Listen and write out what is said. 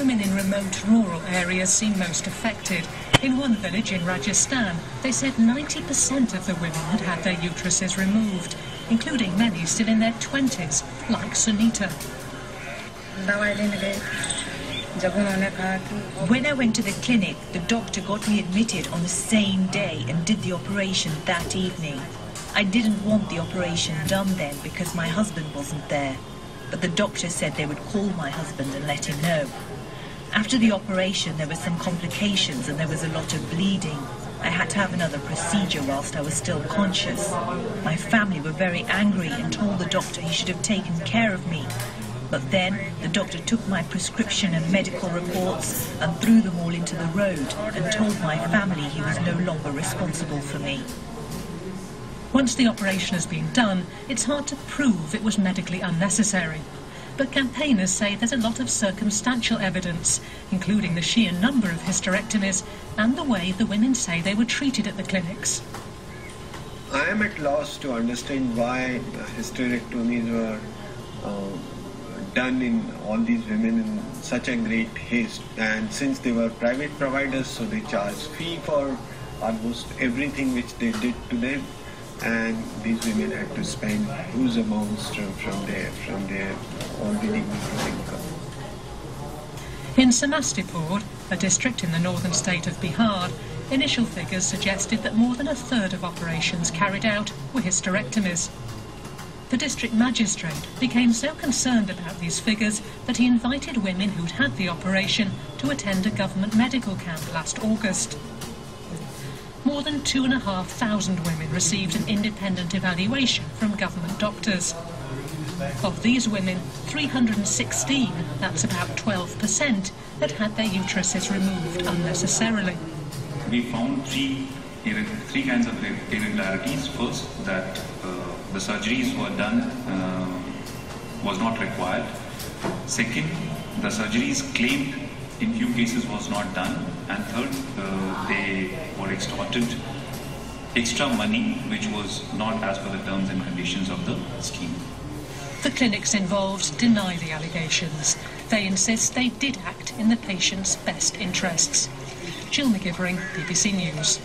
Women in remote rural areas seem most affected. In one village in Rajasthan, they said 90% of the women had had their uteruses removed, including many still in their 20s, like Sunita. When I went to the clinic, the doctor got me admitted on the same day and did the operation that evening. I didn't want the operation done then because my husband wasn't there, but the doctor said they would call my husband and let him know. After the operation, there were some complications and there was a lot of bleeding. I had to have another procedure whilst I was still conscious. My family were very angry and told the doctor he should have taken care of me. But then the doctor took my prescription and medical reports and threw them all into the road and told my family he was no longer responsible for me. Once the operation has been done, it's hard to prove it was medically unnecessary. But campaigners say there's a lot of circumstantial evidence, including the sheer number of hysterectomies and the way the women say they were treated at the clinics. I am at loss to understand why hysterectomies were done in all these women in such a great haste, and since they were private providers, so they charged fee for almost everything which they did to them, and these women had to spend huge amounts from their already meager income. In Samastipur, a district in the northern state of Bihar, initial figures suggested that more than a third of operations carried out were hysterectomies. The district magistrate became so concerned about these figures that he invited women who'd had the operation to attend a government medical camp last August. More than 2,500 women received an independent evaluation from government doctors. Of these women, 316, that's about 12%, had had their uteruses removed unnecessarily. We found three kinds of irregularities. First, that the surgeries were done was not required. Second, the surgeries claimed in few cases was not done. And third, they were extorted extra money which was not as per the terms and conditions of the scheme. The clinics involved deny the allegations. They insist they did act in the patient's best interests. Jill McGivering, BBC News.